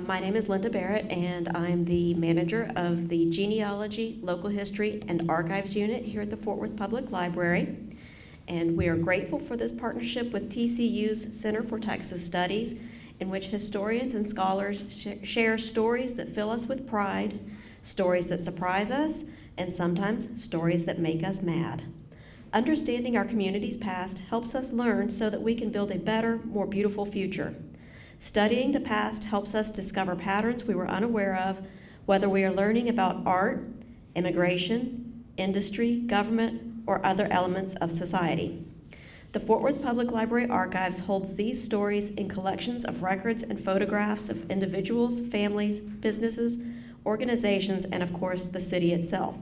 My name is Linda Barrett, and I'm the manager of the Genealogy, Local History, and Archives Unit here at the Fort Worth Public Library. And we are grateful for this partnership with TCU's Center for Texas Studies, in which historians and scholars share stories that fill us with pride, stories that surprise us, and sometimes stories that make us mad. Understanding our community's past helps us learn so that we can build a better, more beautiful future. Studying the past helps us discover patterns we were unaware of, whether we are learning about art, immigration, industry, government, or other elements of society. The Fort Worth Public Library Archives holds these stories in collections of records and photographs of individuals, families, businesses, organizations, and of course, the city itself.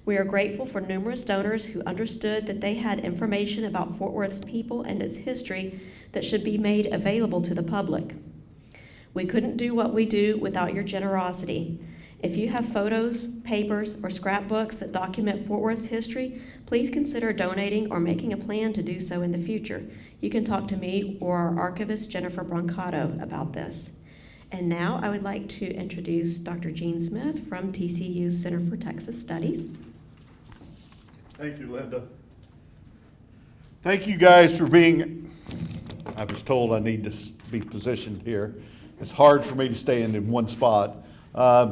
We are grateful for numerous donors who understood that they had information about Fort Worth's people and its history that should be made available to the public. We couldn't do what we do without your generosity. If you have photos, papers, or scrapbooks that document Fort Worth's history, please consider donating or making a plan to do so in the future. You can talk to me or our archivist, Jennifer Brancato, about this. And now I would like to introduce Dr. Gene Smith from TCU's Center for Texas Studies. Thank you, Linda. Thank you guys for being, I was told I need to be positioned here. It's hard for me to stay in one spot.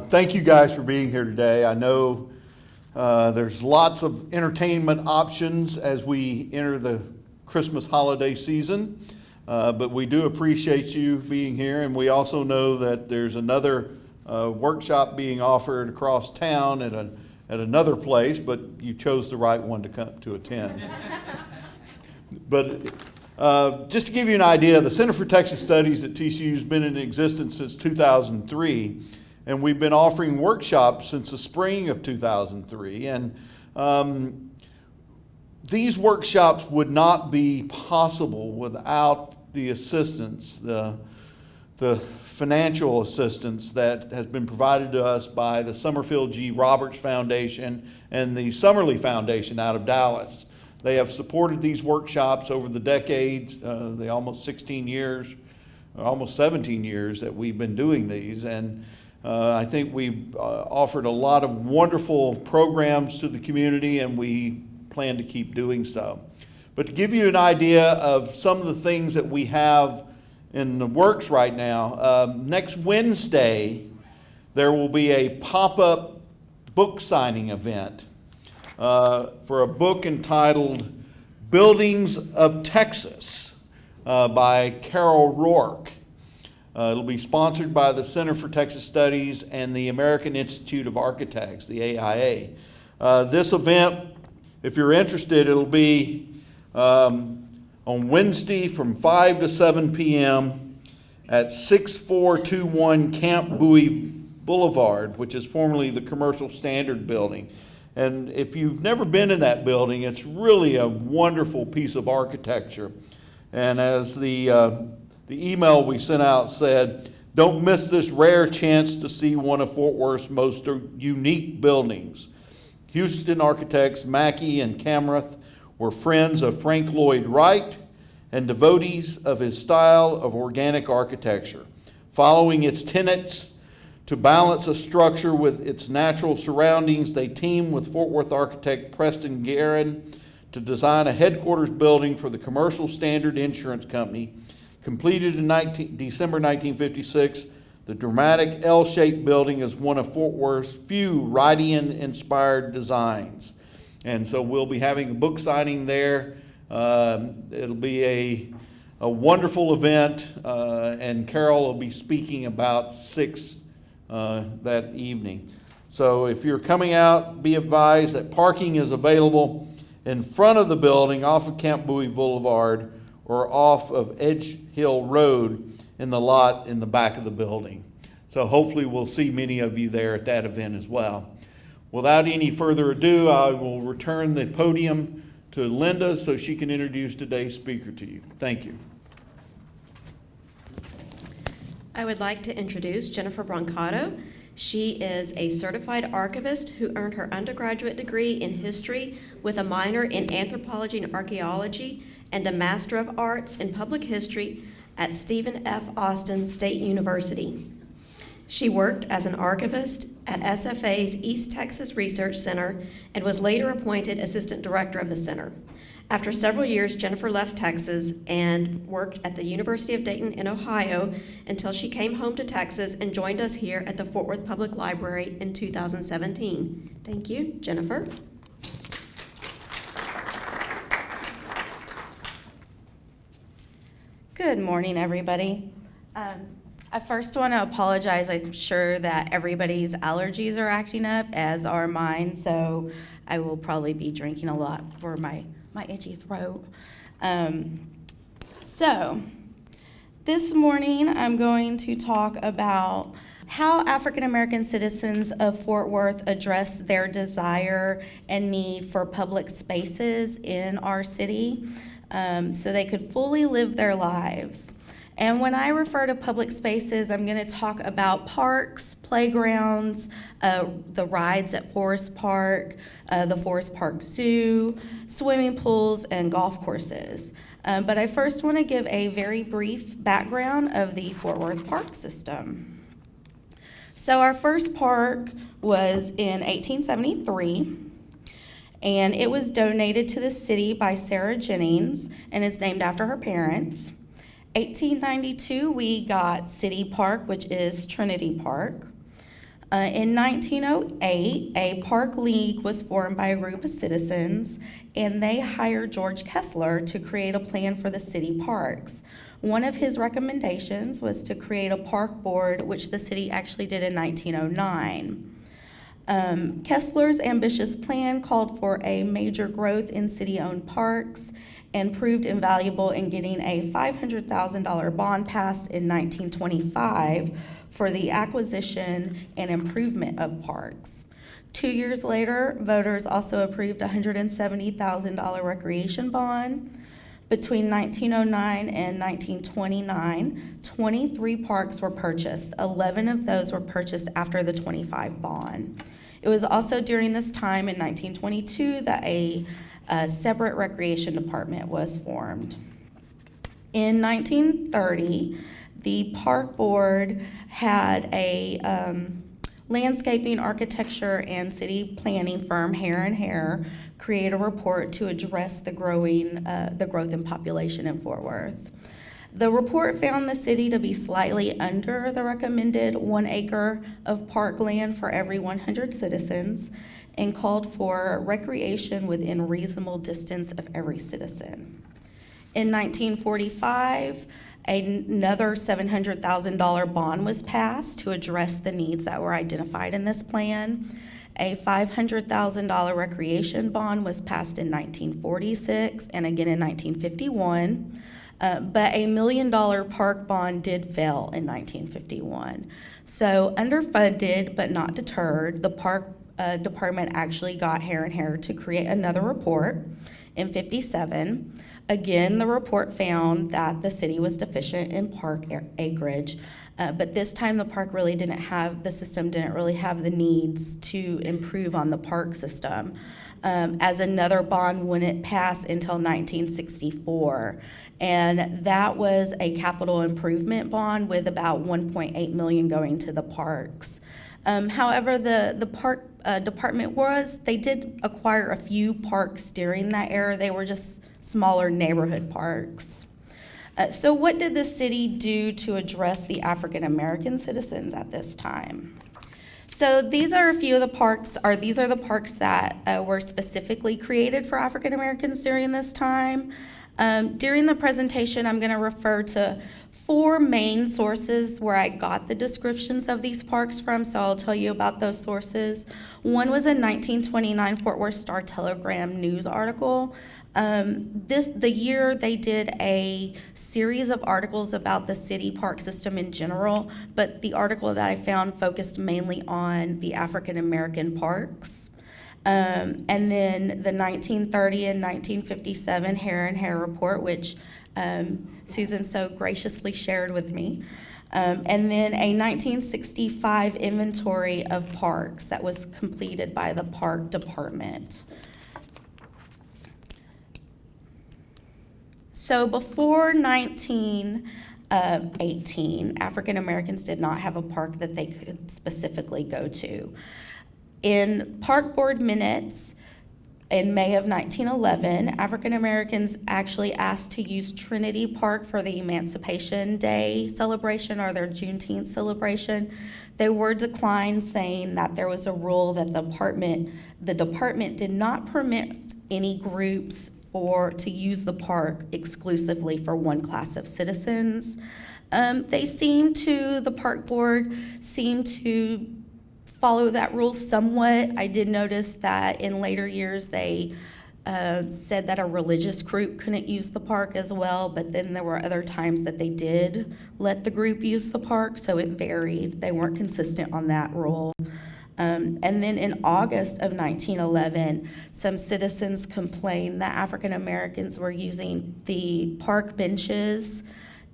Thank you guys for being here today. I know there's lots of entertainment options as we enter the Christmas holiday season, but we do appreciate you being here, and we also know that there's another workshop being offered across town at another place, but you chose the right one to come to attend. But just to give you an idea, the Center for Texas Studies at TCU has been in existence since 2003, and we've been offering workshops since the spring of 2003. And these workshops would not be possible without the assistance, the financial assistance that has been provided to us by the Summerfield G. Roberts Foundation and the Summerly Foundation out of Dallas. They have supported these workshops over the decades, the almost 16 years, almost 17 years that we've been doing these. And I think we've offered a lot of wonderful programs to the community, and we plan to keep doing so. But to give you an idea of some of the things that we have in the works right now, next Wednesday, there will be a pop-up book signing event for a book entitled Buildings of Texas by Carol Rourke. It'll be sponsored by the Center for Texas Studies and the American Institute of Architects, the AIA. This event, if you're interested, it'll be on Wednesday from 5 to 7 p.m. at 6421 Camp Bowie Boulevard, which is formerly the Commercial Standard Building. And if you've never been in that building, it's really a wonderful piece of architecture. And as the email we sent out said, don't miss this rare chance to see one of Fort Worth's most unique buildings. Houston architects Mackey and Camrath were friends of Frank Lloyd Wright and devotees of his style of organic architecture, following its tenets. To balance a structure with its natural surroundings, they teamed with Fort Worth architect Preston Guerin to design a headquarters building for the Commercial Standard Insurance Company. Completed in December 1956, the dramatic L-shaped building is one of Fort Worth's few Wrightian-inspired designs. And so we'll be having a book signing there. It'll be a wonderful event, and Carol will be speaking about 6 that evening. So if you're coming out, be advised that parking is available in front of the building off of Camp Bowie Boulevard or off of Edge Hill Road in the lot in the back of the building. So hopefully we'll see many of you there at that event as well. Without any further ado, I will return the podium to Linda so she can introduce today's speaker to you. Thank you. I would like to introduce Jennifer Brancato. She is a certified archivist who earned her undergraduate degree in history with a minor in anthropology and archaeology and a Master of Arts in Public History at Stephen F. Austin State University. She worked as an archivist at SFA's East Texas Research Center and was later appointed assistant director of the center. After several years, Jennifer left Texas and worked at the University of Dayton in Ohio until she came home to Texas and joined us here at the Fort Worth Public Library in 2017. Thank you, Jennifer. Good morning, everybody. I first want to apologize. I'm sure that everybody's allergies are acting up, as are mine, so I will probably be drinking a lot for my itchy throat. So this morning I'm going to talk about how African American citizens of Fort Worth address their desire and need for public spaces in our city so they could fully live their lives. And when I refer to public spaces, I'm going to talk about parks, playgrounds, the rides at Forest Park, the Forest Park Zoo, swimming pools, and golf courses. But I first want to give a very brief background of the Fort Worth Park system. So our first park was in 1873, and it was donated to the city by Sarah Jennings and is named after her parents. 1892, we got City Park, which is Trinity Park. In 1908, a park league was formed by a group of citizens, and they hired George Kessler to create a plan for the city parks. One of his recommendations was to create a park board, which the city actually did in 1909. Kessler's ambitious plan called for a major growth in city-owned parks and proved invaluable in getting a $500,000 bond passed in 1925 for the acquisition and improvement of parks. 2 years later, voters also approved a $170,000 recreation bond. Between 1909 and 1929, 23 parks were purchased. 11 of those were purchased after the 25 bond. It was also during this time in 1922 that a separate recreation department was formed. In 1930, the park board had a landscaping, architecture, and city planning firm, Hare & Hare, create a report to address the growth in population in Fort Worth. The report found the city to be slightly under the recommended 1 acre of parkland for every 100 citizens and called for recreation within reasonable distance of every citizen. In 1945, another $700,000 bond was passed to address the needs that were identified in this plan. A $500,000 recreation bond was passed in 1946 and again in 1951. But a $1 million park bond did fail in 1951. So underfunded but not deterred, the park department actually got Hare & Hare to create another report in 57. Again, the report found that the city was deficient in park acreage, but this time the system didn't really have the needs to improve on the park system, as another bond wouldn't pass until 1964. And that was a capital improvement bond with about $1.8 million going to the parks. However, the park department they did acquire a few parks during that era. They were just smaller neighborhood parks. So what did the city do to address the African American citizens at this time? So these are a few of the parks, these are the parks that were specifically created for African Americans during this time. During the presentation, I'm going to refer to 4 main sources where I got the descriptions of these parks from, so I'll tell you about those sources. One was a 1929 Fort Worth Star-Telegram news article. The year they did a series of articles about the city park system in general, but the article that I found focused mainly on the African American parks. And then the 1930 and 1957 Hare & Hare report, which Susan so graciously shared with me. And then a 1965 inventory of parks that was completed by the park department. So before 19 18. African Americans did not have a park that they could specifically go to. In park board minutes in May of 1911, African Americans actually asked to use Trinity Park for the Emancipation Day celebration or their Juneteenth celebration. They were declined, saying that there was a rule that the department did not permit any groups to use the park exclusively for one class of citizens. The park board seemed to follow that rule somewhat. I did notice that in later years they said that a religious group couldn't use the park as well, but then there were other times that they did let the group use the park, so it varied. They weren't consistent on that rule. And then in August of 1911, some citizens complained that African Americans were using the park benches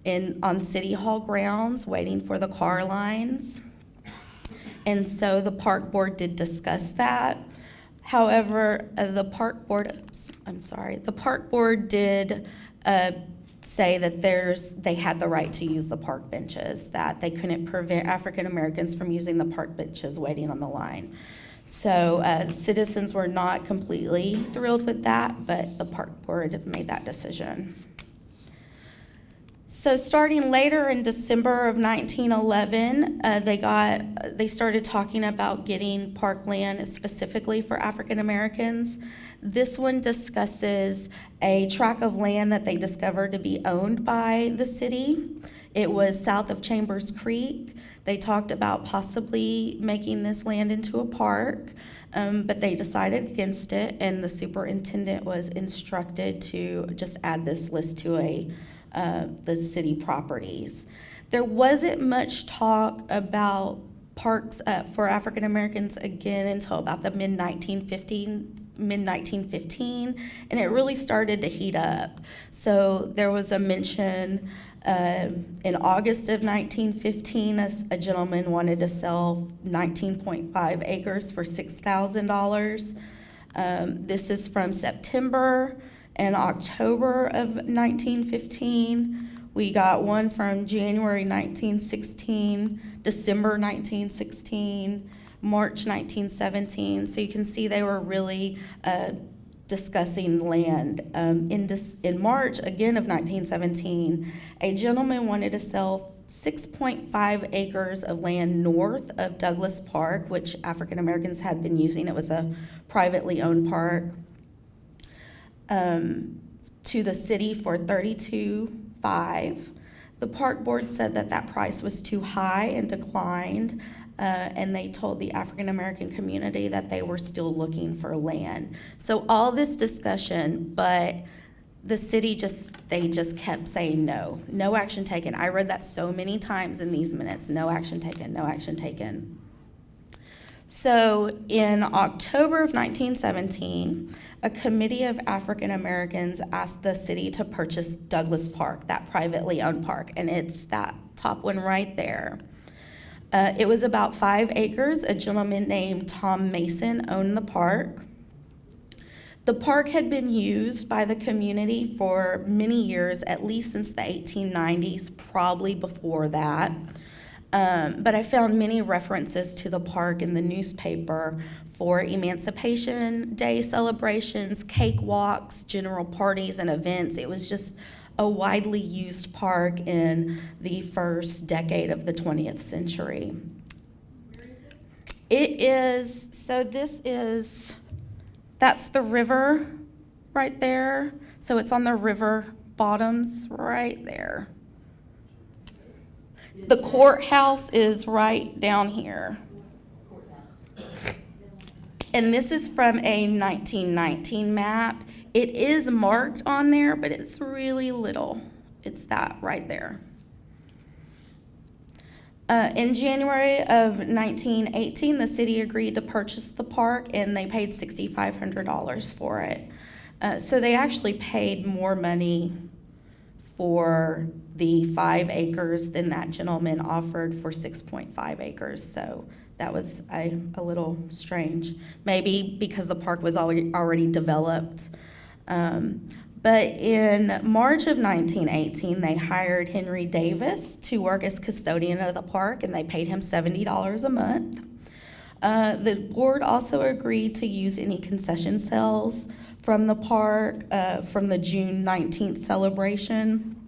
on City Hall grounds, waiting for the car lines. And so the park board did discuss that. However, the park board did say that they had the right to use the park benches, that they couldn't prevent African Americans from using the park benches waiting on the line. So citizens were not completely thrilled with that, but the park board made that decision. So starting later in December of 1911, they started talking about getting parkland specifically for African Americans. This one discusses a tract of land that they discovered to be owned by the city. It was south of Chambers Creek. They talked about possibly making this land into a park, but they decided against it, and the superintendent was instructed to just add this list to the city properties. There wasn't much talk about parks for African Americans again until about the mid-1915, and it really started to heat up. So there was a mention in August of 1915, a gentleman wanted to sell 19.5 acres for $6,000. This is from September and October of 1915. We got one from January 1916, December 1916, March 1917. So you can see they were really discussing land. In March, again of 1917, a gentleman wanted to sell 6.5 acres of land north of Douglas Park, which African Americans had been using. It was a privately owned park. To the city for $32,500. The park board said that price was too high and declined, and they told the African American community that they were still looking for land. So all this discussion, but the city just kept saying no action taken. I read that so many times in these minutes, no action taken, no action taken. So in October of 1917, a committee of African Americans asked the city to purchase Douglas Park, that privately owned park, and it's that top one right there. It was about 5 acres. A gentleman named Tom Mason owned the park. The park had been used by the community for many years, at least since the 1890s, probably before that. But I found many references to the park in the newspaper for Emancipation Day celebrations, cakewalks, general parties, and events. It was just a widely used park in the first decade of the 20th century. That's the river right there. So it's on the river bottoms right there. The courthouse is right down here. And this is from a 1919 map. It is marked on there, but it's really little. It's that right there. In January of 1918, the city agreed to purchase the park, and they paid $6,500 for it. So they actually paid more money for the 5 acres than that gentleman offered for 6.5 acres. So that was a little strange. Maybe because the park was already developed. But in March of 1918, they hired Henry Davis to work as custodian of the park, and they paid him $70 a month. The board also agreed to use any concession sales from the park from the June 19th celebration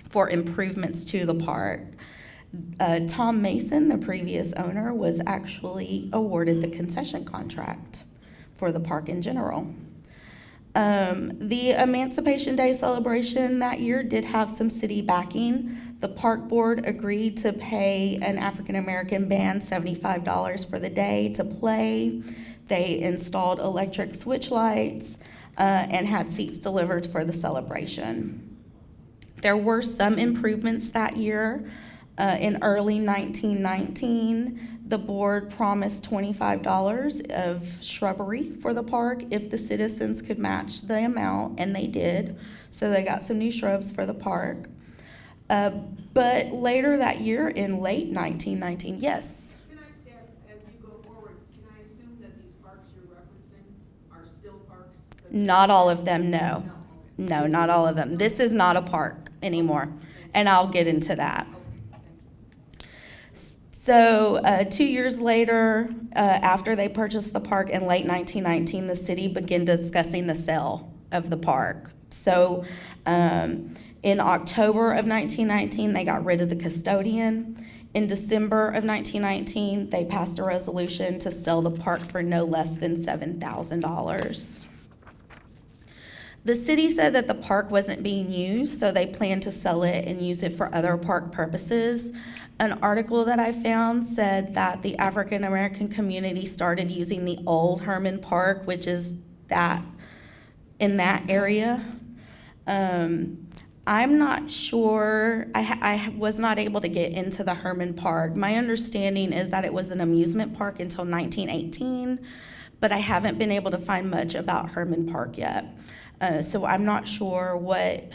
for improvements to the park. Tom Mason, the previous owner, was actually awarded the concession contract for the park in general. The Emancipation Day celebration that year did have some city backing. The park board agreed to pay an African American band $75 for the day to play. They installed electric switch lights and had seats delivered for the celebration. There were some improvements that year. In early 1919, the board promised $25 of shrubbery for the park if the citizens could match the amount, and they did. So they got some new shrubs for the park. But later that year, in late 1919, yes? Can I just ask, as you go forward, can I assume that these parks you're referencing are still parks? Not all of them, no. Okay. No, not all of them. This is not a park anymore, and I'll get into that. So 2 years later, after they purchased the park in late 1919, the city began discussing the sale of the park. So in October of 1919, they got rid of the custodian. In December of 1919, they passed a resolution to sell the park for no less than $7,000. The city said that the park wasn't being used, so they planned to sell it and use it for other park purposes. An article that I found said that the African American community started using the old Harmon Park, which is that in that area. I'm not sure. I was not able to get into the Harmon Park. My understanding is that it was an amusement park until 1918, but I haven't been able to find much about Harmon Park yet. So I'm not sure what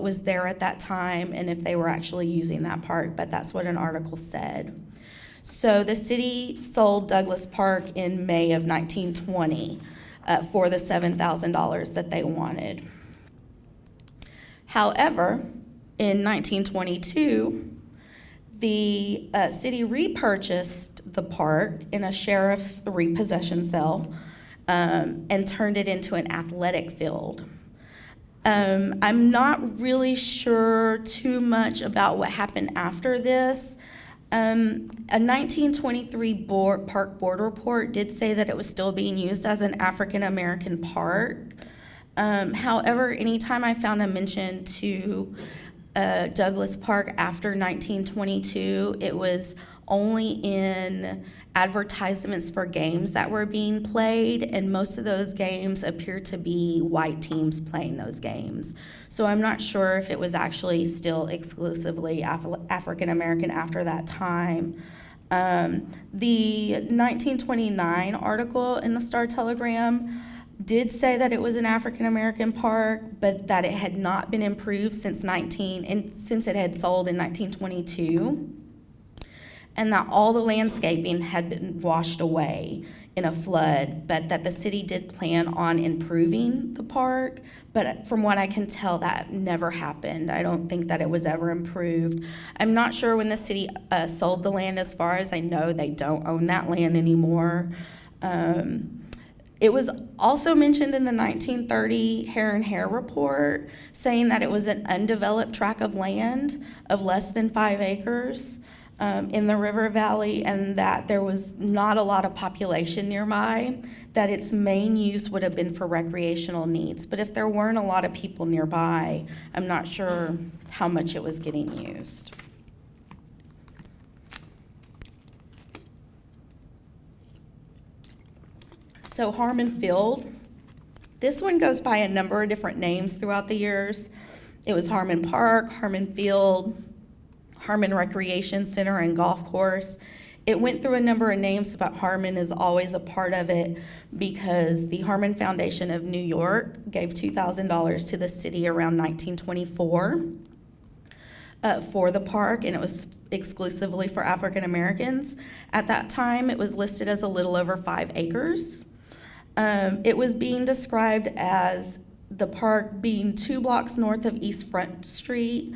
was there at that time and if they were actually using that park, but that's what an article said. So the city sold Douglas Park in May of 1920 for the $7,000 that they wanted. However, in 1922, the city repurchased the park in a sheriff's repossession sale and turned it into an athletic field. I'm not really sure too much about what happened after this. A 1923 park board report did say that it was still being used as an African American park. However, anytime I found a mention to Douglas Park after 1922, it was only in advertisements for games that were being played, and most of those games appear to be white teams playing those games. So I'm not sure if it was actually still exclusively African American after that time. The 1929 article in the Star-Telegram did say that it was an African American park, but that it had not been improved since it had sold in 1922, and that all the landscaping had been washed away in a flood, but that the city did plan on improving the park. But from what I can tell, that never happened. I don't think that it was ever improved. I'm not sure when the city sold the land. As far as I know, they don't own that land anymore. It was also mentioned in the 1930 Hair and Hair report, saying that it was an undeveloped tract of land of less than 5 acres in the river valley, and that there was not a lot of population nearby, that its main use would have been for recreational needs. But if there weren't a lot of people nearby, I'm not sure how much it was getting used. So Harmon Field, this one goes by a number of different names throughout the years. It was Harmon Park, Harmon Field, Harmon Recreation Center and Golf Course. It went through a number of names, but Harmon is always a part of it because the Harmon Foundation of New York gave $2,000 to the city around 1924 for the park, and it was exclusively for African Americans. At that time, it was listed as a little over 5 acres. It was being described as the park being 2 blocks north of East Front Street,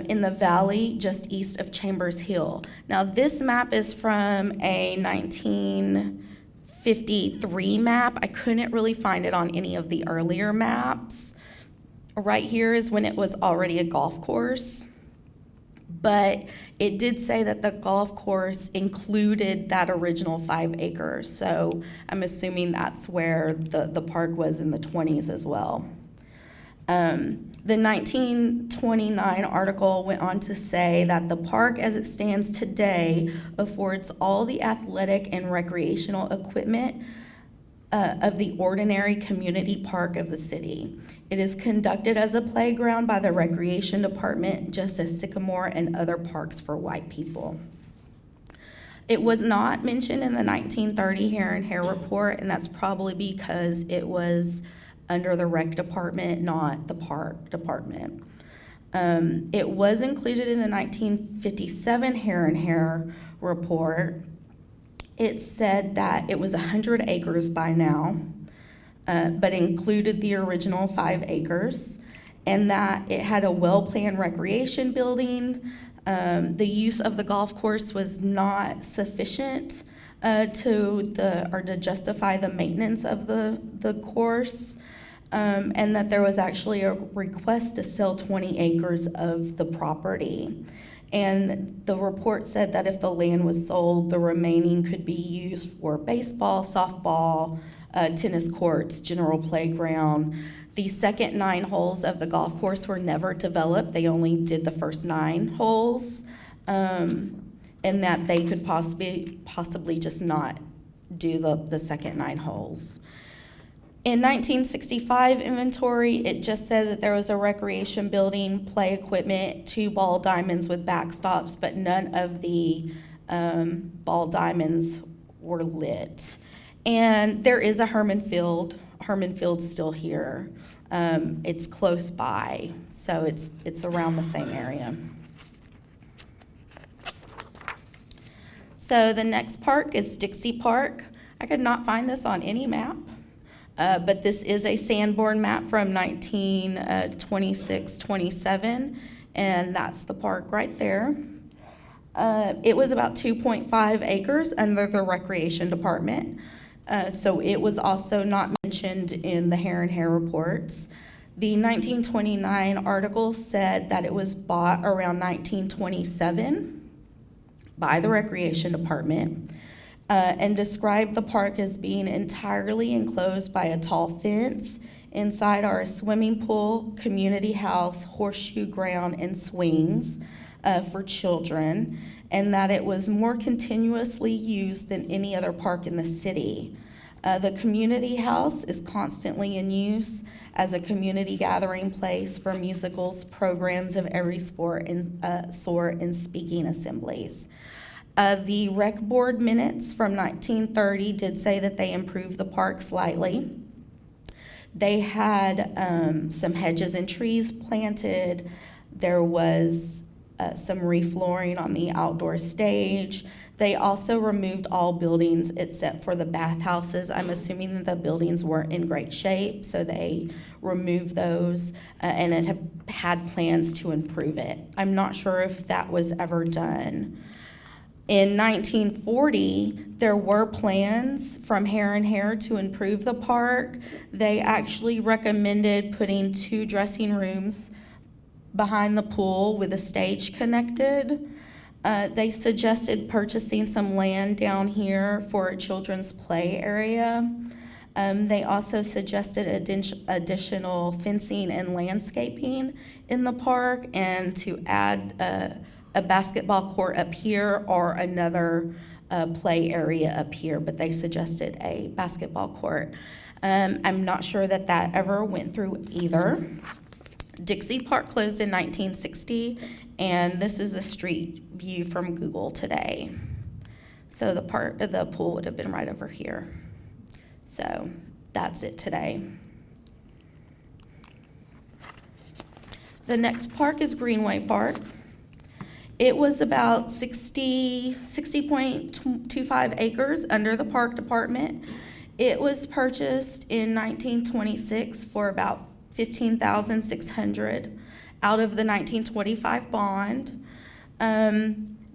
in the valley just east of Chambers Hill. Now, this map is from a 1953 map. I couldn't really find it on any of the earlier maps. Right here is when it was already a golf course, but it did say that the golf course included that original 5 acres. So I'm assuming that's where the park was in the 20s as well. The 1929 article went on to say that the park as it stands today affords all the athletic and recreational equipment of the ordinary community park of the city. It is conducted as a playground by the Recreation Department, just as Sycamore and other parks for white people. It was not mentioned in the 1930 Hair and Hair report, and that's probably because it was under the rec department, not the park department. It was included in the 1957 Hair and Hair report. It said that it was 100 acres by now, but included the original 5 acres, and that it had a well-planned recreation building. The use of the golf course was not sufficient to justify the maintenance of the course. And that there was actually a request to sell 20 acres of the property. And the report said that if the land was sold, the remaining could be used for baseball, softball, tennis courts, general playground. The second 9 holes of the golf course were never developed. They only did the first 9 holes, and that they could possibly just not do the second 9 holes. In 1965 inventory, it just said that there was a recreation building, play equipment, 2 ball diamonds with backstops, but none of the ball diamonds were lit. And there is a Harmon Field. Harmon Field's still here. It's close by, so it's around the same area. So the next park is Dixie Park. I could not find this on any map. But this is a Sanborn map from 1926-27, and that's the park right there. It was about 2.5 acres under the Recreation Department, so it was also not mentioned in the Hair and Hair reports. The 1929 article said that it was bought around 1927 by the Recreation Department. And described the park as being entirely enclosed by a tall fence. Inside are a swimming pool, community house, horseshoe ground, and swings for children, and that it was more continuously used than any other park in the city. The community house is constantly in use as a community gathering place for musicals, programs of every sort, and speaking assemblies. The rec board minutes from 1930 did say that they improved the park slightly. They had some hedges and trees planted. There was some reflooring on the outdoor stage. They also removed all buildings except for the bathhouses. I'm assuming that the buildings weren't in great shape, so they removed those, and it had plans to improve it. I'm not sure if that was ever done. In 1940, there were plans from Hair and Hair to improve the park. They actually recommended putting 2 dressing rooms behind the pool with a stage connected. They suggested purchasing some land down here for a children's play area. They also suggested additional fencing and landscaping in the park, and to add a basketball court up here or another play area up here, but they suggested a basketball court. I'm not sure that ever went through either. Dixie Park closed in 1960, and this is the street view from Google today. So the pool would have been right over here. So that's it today. The next park is Greenway Park. It was about 60.25 acres under the park department. It was purchased in 1926 for about $15,600 out of the 1925 bond.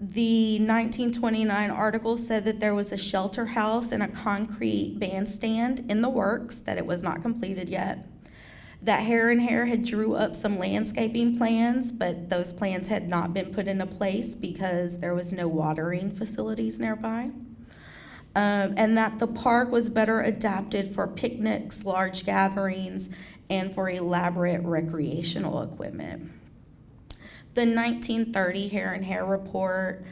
The 1929 article said that there was a shelter house and a concrete bandstand in the works, that it was not completed yet. That Hare and Hare had drew up some landscaping plans, but those plans had not been put into place because there was no watering facilities nearby. And that the park was better adapted for picnics, large gatherings, and for elaborate recreational equipment. The 1930 Hare and Hare report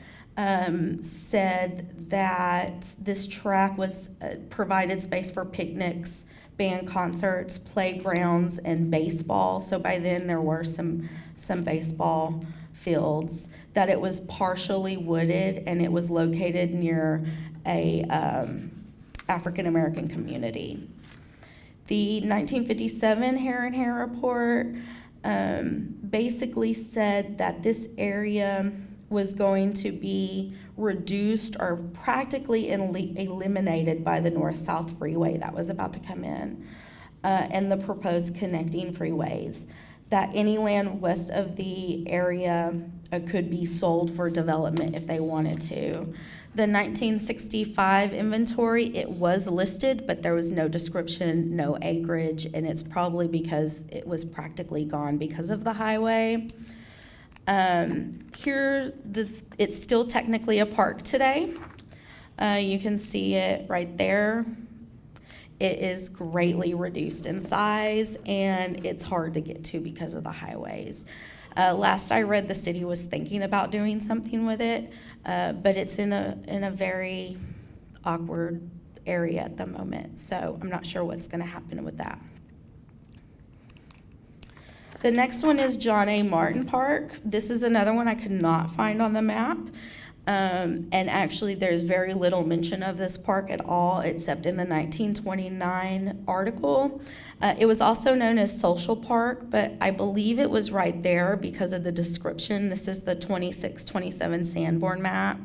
said that this track was provided space for picnics, band concerts, playgrounds, and baseball. So by then there were some baseball fields. That it was partially wooded, and it was located near a African American community. The 1957 Hare and Hare report basically said that this area was going to be reduced or practically eliminated by the north-south freeway that was about to come in, and the proposed connecting freeways. That any land west of the area could be sold for development if they wanted to. The 1965 inventory, it was listed, but there was no description, no acreage, and it's probably because it was practically gone because of the highway. It's still technically a park today. You can see it right there. It is greatly reduced in size, and it's hard to get to because of the highways. Last I read, the city was thinking about doing something with it, but it's in a very awkward area at the moment, so I'm not sure what's going to happen with that. The next one is John A. Martin Park. This is another one I could not find on the map. And actually, there's very little mention of this park at all, except in the 1929 article. It was also known as Social Park, but I believe it was right there because of the description. This is the 2627 Sanborn map.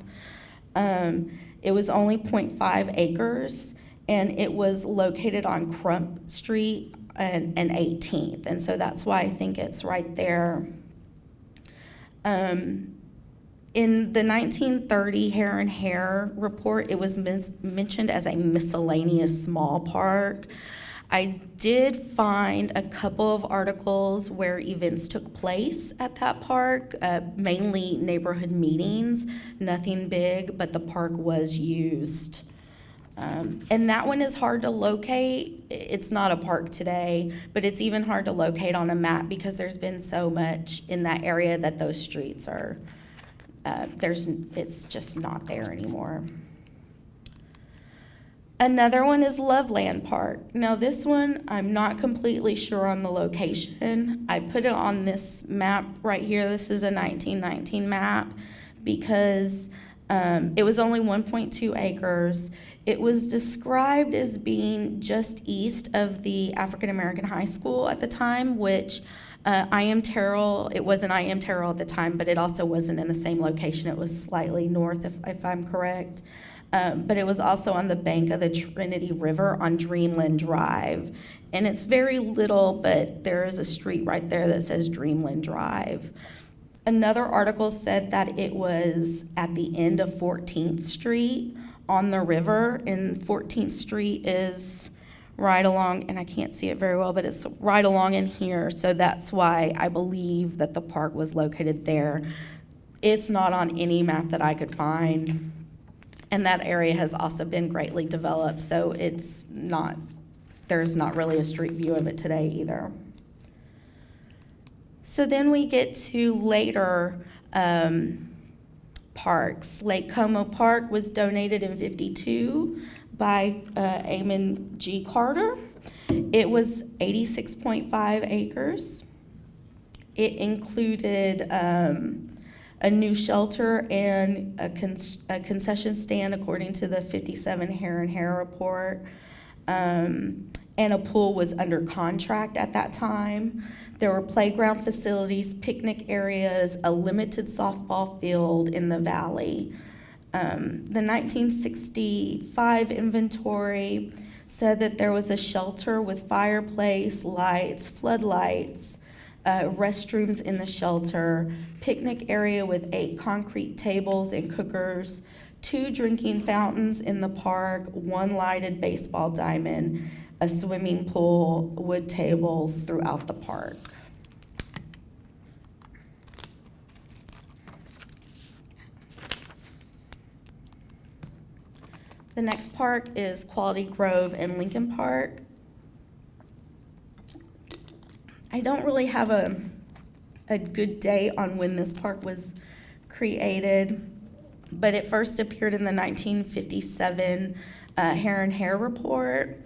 It was only 0.5 acres, and it was located on Crump Street and 18th, and so that's why I think it's right there. In the 1930 Hare and Hare report, it was mentioned as a miscellaneous small park. I did find a couple of articles where events took place at that park, mainly neighborhood meetings, nothing big, but the park was used. And that one is hard to locate. It's not a park today, but it's even hard to locate on a map because there's been so much in that area that those streets are, it's just not there anymore. Another one is Loveland Park. Now this one, I'm not completely sure on the location. I put it on this map right here. This is a 1919 map because it was only 1.2 acres. It was described as being just east of the African American High School at the time, which I.M. Terrell, it wasn't I.M. Terrell at the time, but it also wasn't in the same location. It was slightly north, if I'm correct. But it was also on the bank of the Trinity River on Dreamland Drive. And it's very little, but there is a street right there that says Dreamland Drive. Another article said that it was at the end of 14th Street on the river, and 14th Street is right along, and I can't see it very well, but it's right along in here, so that's why I believe that the park was located there. It's not on any map that I could find, and that area has also been greatly developed, so there's not really a street view of it today either. So then we get to later parks. Lake Como Park was donated in '52 by Amon G. Carter. It was 86.5 acres. It included a new shelter and a concession stand according to the 57 Hare and Hare report. And a pool was under contract at that time. There were playground facilities, picnic areas, a limited softball field in the valley. The 1965 inventory said that there was a shelter with fireplace, lights, floodlights, restrooms in the shelter, picnic area with 8 concrete tables and cookers, 2 drinking fountains in the park, 1 lighted baseball diamond, a swimming pool, wood tables throughout the park. The next park is Quality Grove and Lincoln Park. I don't really have a good date on when this park was created, but it first appeared in the 1957 Hair and Hair Report,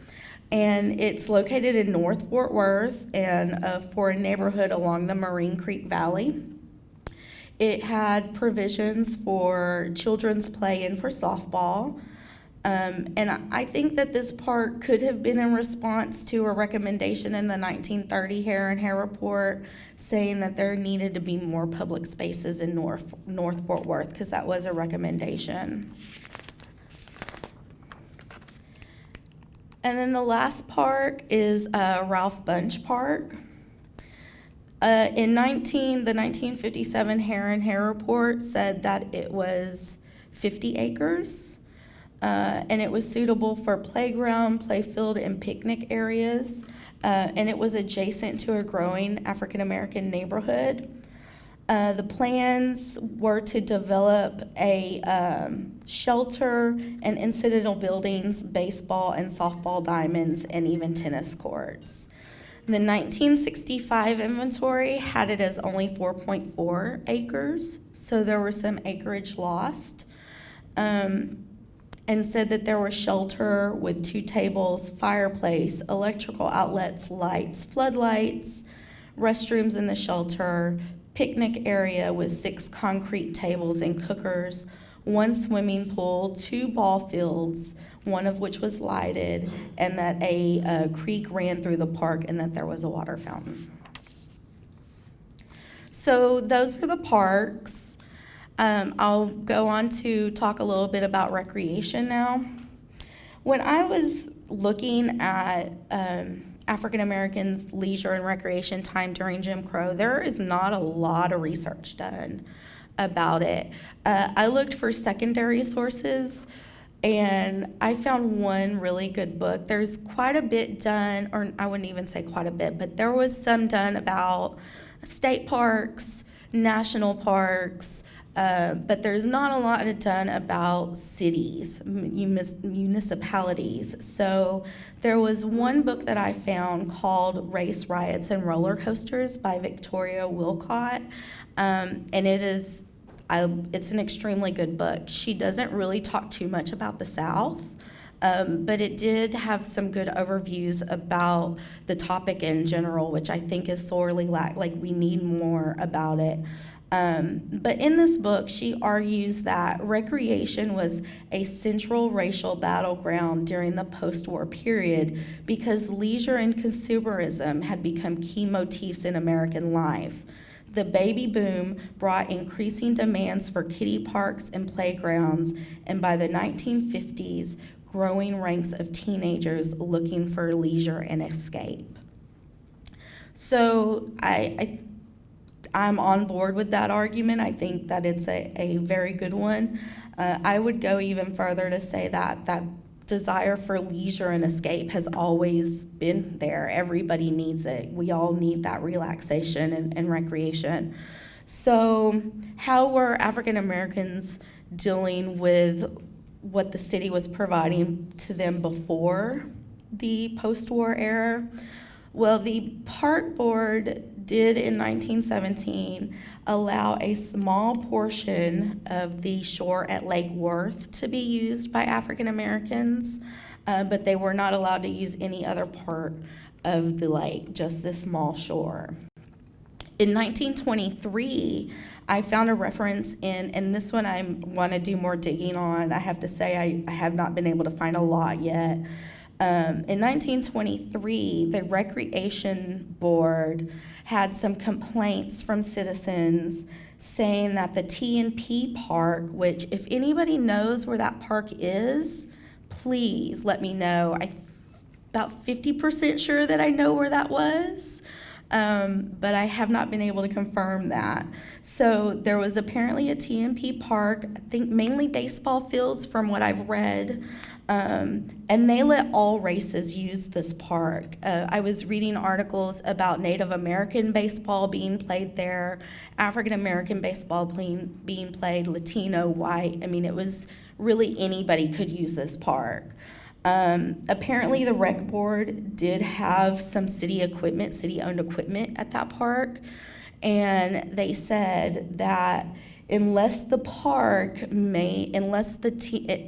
and it's located in North Fort Worth and for a neighborhood along the Marine Creek Valley. It had provisions for children's play and for softball. And I think that this park could have been in response to a recommendation in the 1930 Hair and Hair Report saying that there needed to be more public spaces in North Fort Worth, because that was a recommendation. And then the last park is Ralph Bunche Park. The 1957 Hair and Hair Report said that it was 50 acres. And it was suitable for playground, playfield, and picnic areas. And it was adjacent to a growing African American neighborhood. The plans were to develop a shelter and incidental buildings, baseball and softball diamonds, and even tennis courts. The 1965 inventory had it as only 4.4 acres, so there was some acreage lost. And said that there was shelter with 2 tables, fireplace, electrical outlets, lights, floodlights, restrooms in the shelter, picnic area with 6 concrete tables and cookers, 1 swimming pool, 2 ball fields, one of which was lighted, and that a creek ran through the park and that there was a water fountain. So those are the parks. I'll go on to talk a little bit about recreation now. When I was looking at African Americans' leisure and recreation time during Jim Crow, there is not a lot of research done about it. I looked for secondary sources, and I found one really good book. There's quite a bit done, or I wouldn't even say quite a bit, but there was some done about state parks, national parks, but there's not a lot done about cities, municipalities. So there was one book that I found called Race, Riots, and Roller Coasters by Victoria Wilcott, and it's an extremely good book. She doesn't really talk too much about the South, but it did have some good overviews about the topic in general, which I think is sorely we need more about it. But in this book, she argues that recreation was a central racial battleground during the post-war period because leisure and consumerism had become key motifs in American life. The baby boom brought increasing demands for kiddie parks and playgrounds, and by the 1950s, growing ranks of teenagers looking for leisure and escape. So I'm on board with that argument. I think that it's a very good one. I would go even further to say that desire for leisure and escape has always been there. Everybody needs it. We all need that relaxation and recreation. So how were African Americans dealing with what the city was providing to them before the post-war era? Well, the park board did in 1917 allow a small portion of the shore at Lake Worth to be used by African Americans, but they were not allowed to use any other part of the lake, just this small shore. In 1923, I found a reference and this one I want to do more digging on. I have to say I have not been able to find a lot yet. In 1923, the Recreation Board had some complaints from citizens saying that the T&P Park, which if anybody knows where that park is, please let me know. I'm about 50% sure that I know where that was, but I have not been able to confirm that. So there was apparently a T&P Park, I think mainly baseball fields from what I've read, and they let all races use this park. I was reading articles about Native American baseball being played there, African American baseball being played, Latino, white. I mean, it was really anybody could use this park. Apparently the rec board did have some city-owned equipment at that park, and they said that unless the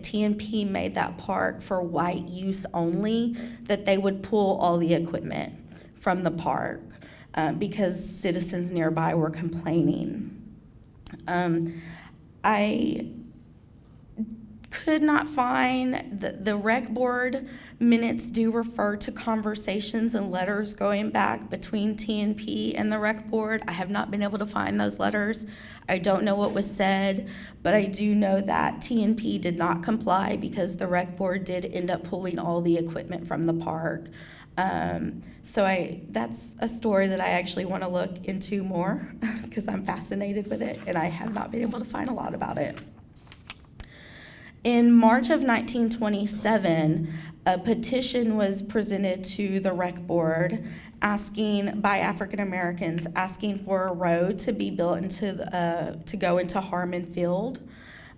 T&P made that park for white use only, that they would pull all the equipment from the park because citizens nearby were complaining. I could not find the rec board minutes do refer to conversations and letters going back between T&P and the rec board. I have not been able to find those letters. I don't know what was said, but I do know that T&P did not comply because the rec board did end up pulling all the equipment from the park. That's a story that I actually want to look into more because I'm fascinated with it, and I have not been able to find a lot about it. In March of 1927, a petition was presented to the rec board by African Americans asking for a road to be built to go into Harmon Field,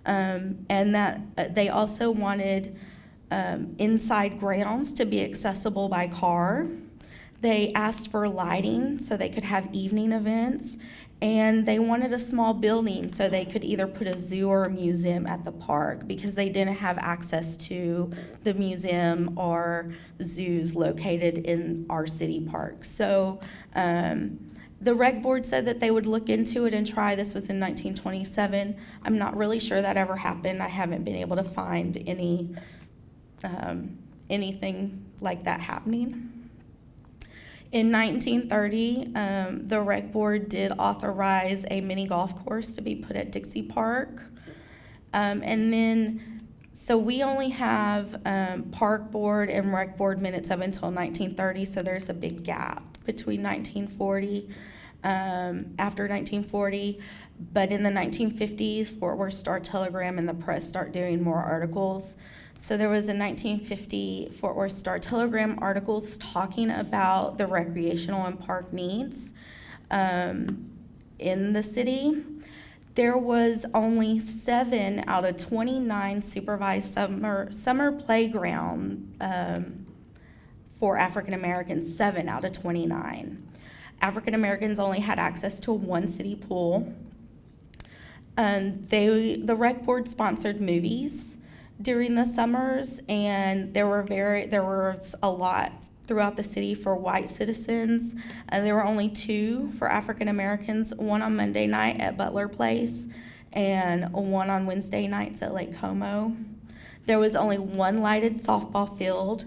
and that they also wanted inside grounds to be accessible by car. They asked for lighting so they could have evening events, and they wanted a small building so they could either put a zoo or a museum at the park because they didn't have access to the museum or zoos located in our city park. So the rec board said that they would look into it and try. This was in 1927. I'm not really sure that ever happened. I haven't been able to find anything like that happening. In 1930, the rec board did authorize a mini golf course to be put at Dixie Park. So we only have park board and rec board minutes up until 1930, so there's a big gap between 1940, after 1940. But in the 1950s, Fort Worth Star-Telegram and the press start doing more articles. So there was a 1950 Fort Worth Star-Telegram articles talking about the recreational and park needs in the city. There was only 7 out of 29 supervised summer playground for African Americans, 7 out of 29. African Americans only had access to one city pool. The rec board sponsored movies during the summers, and there was a lot throughout the city for white citizens. There were only 2 for African Americans, one on Monday night at Butler Place and one on Wednesday nights at Lake Como. There was only 1 lighted softball field,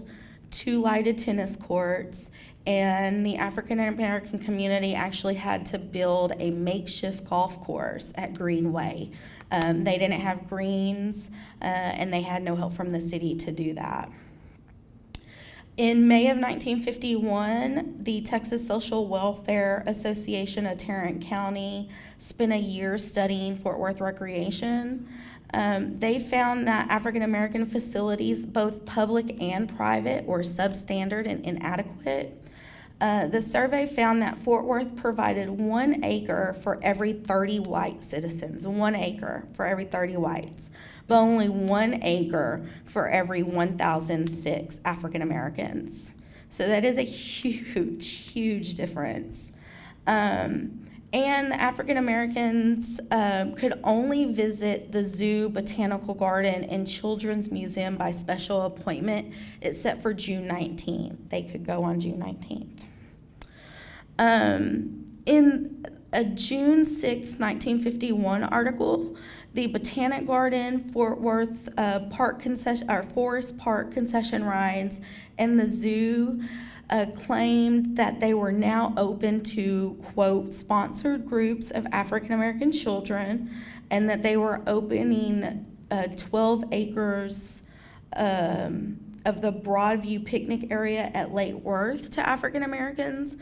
2 lighted tennis courts, and the African American community actually had to build a makeshift golf course at Greenway. They didn't have greens, and they had no help from the city to do that. In May of 1951, the Texas Social Welfare Association of Tarrant County spent a year studying Fort Worth recreation. They found that African American facilities, both public and private, were substandard and inadequate. The survey found that Fort Worth provided 1 acre for every 30 white citizens, 1 acre for every 30 whites, but only 1 acre for every 1,006 African Americans. So that is a huge, huge difference. And African Americans could only visit the zoo, botanical garden, and children's museum by special appointment, except for June 19th. They could go on June 19th. In a June 6, 1951 article, The Botanic Garden, Fort Worth Park concession, or Forest Park concession rides, and the zoo claimed that they were now open to, quote, sponsored groups of African American children, and that they were opening 12 acres of the Broadview picnic area at Lake Worth to African Americans.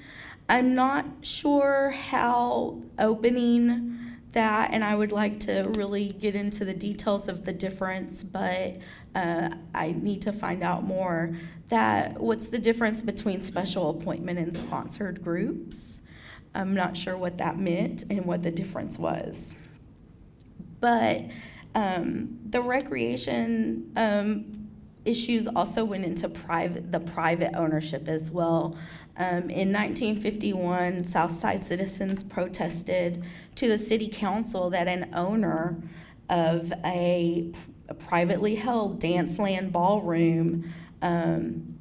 I'm not sure how opening that, and I would like to really get into the details of the difference, but I need to find out more. What's the difference between special appointment and sponsored groups? I'm not sure what that meant and what the difference was. But the recreation issues also went into the private ownership as well. In 1951, Southside citizens protested to the city council that an owner of a privately held Danceland ballroom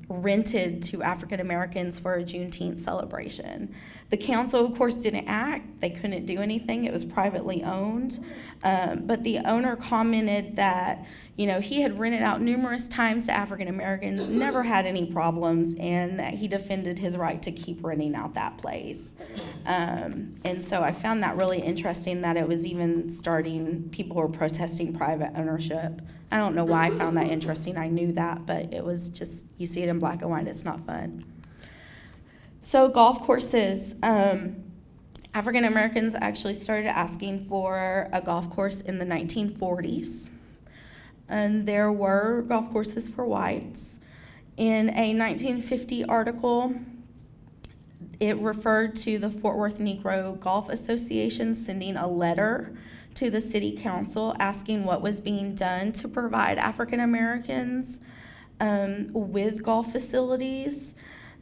rented to African Americans for a Juneteenth celebration. The council, of course, didn't act. They couldn't do anything. It was privately owned. But the owner commented that, he had rented out numerous times to African Americans, never had any problems, and that he defended his right to keep renting out that place. And so I found that really interesting that it was even people were protesting private ownership. I don't know why I found that interesting. I knew that, but it was just, you see it in black and white, it's not fun. So golf courses. African Americans actually started asking for a golf course in the 1940s. And there were golf courses for whites. In a 1950 article, it referred to the Fort Worth Negro Golf Association sending a letter to the city council asking what was being done to provide African Americans with golf facilities.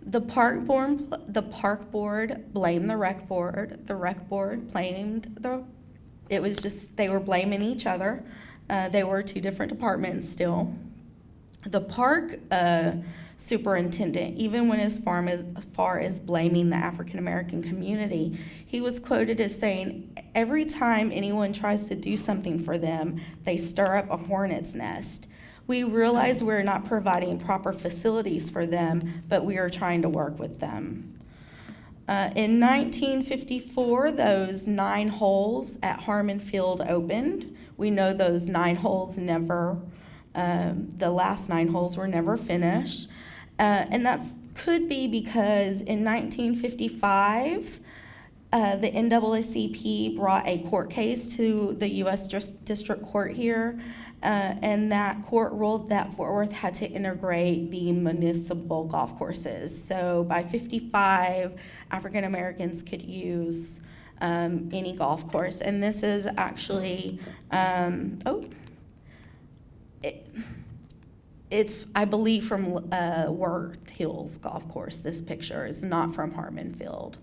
The park board blamed the rec board. The rec board blamed they were blaming each other. They were two different departments still. The park superintendent even went as far as blaming the African American community. He was quoted as saying, "Every time anyone tries to do something for them, they stir up a hornet's nest. We realize we're not providing proper facilities for them, but we are trying to work with them." In 1954, those 9 holes at Harmon Field opened. We know those 9 holes the last 9 holes were never finished. And that could be because in 1955, the NAACP brought a court case to the U.S. District Court here, and that court ruled that Fort Worth had to integrate the municipal golf courses. So by 55, African Americans could use any golf course. And this is actually, it's, I believe, from Worth Hills Golf Course. This picture is not from Harmon Field.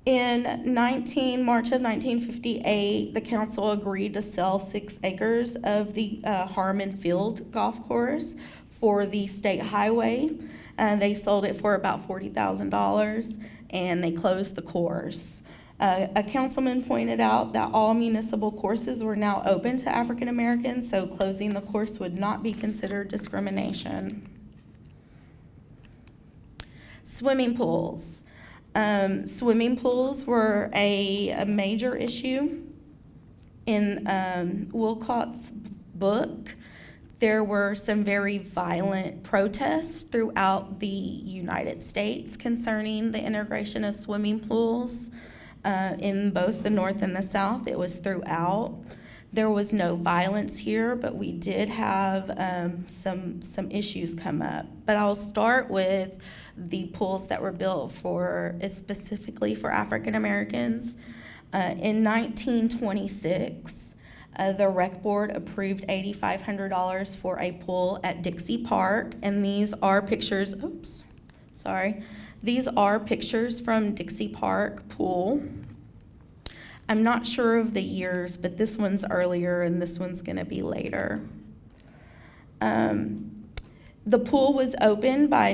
In March of 1958, the council agreed to sell 6 acres of the Harmon Field Golf Course for the state highway. They sold it for about $40,000, and they closed the course. A councilman pointed out that all municipal courses were now open to African Americans, so closing the course would not be considered discrimination. Swimming pools. Swimming pools were a major issue. In Wilcott's book, there were some very violent protests throughout the United States concerning the integration of swimming pools. In both the North and the South, it was throughout. There was no violence here, but we did have some issues come up. But I'll start with the pools that were built specifically for African Americans. In 1926, the rec board approved $8,500 for a pool at Dixie Park, and these are pictures. These are pictures from Dixie Park pool. I'm not sure of the years, but this one's earlier and this one's going to be later. The pool was open by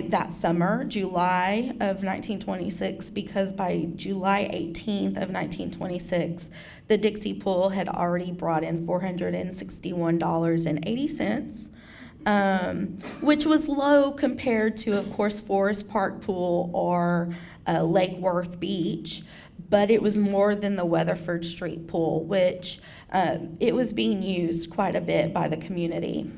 that summer, July of 1926, because by July 18th of 1926, the Dixie Pool had already brought in $461.80, which was low compared to, of course, Forest Park Pool or Lake Worth Beach, but it was more than the Weatherford Street Pool, which it was being used quite a bit by the community.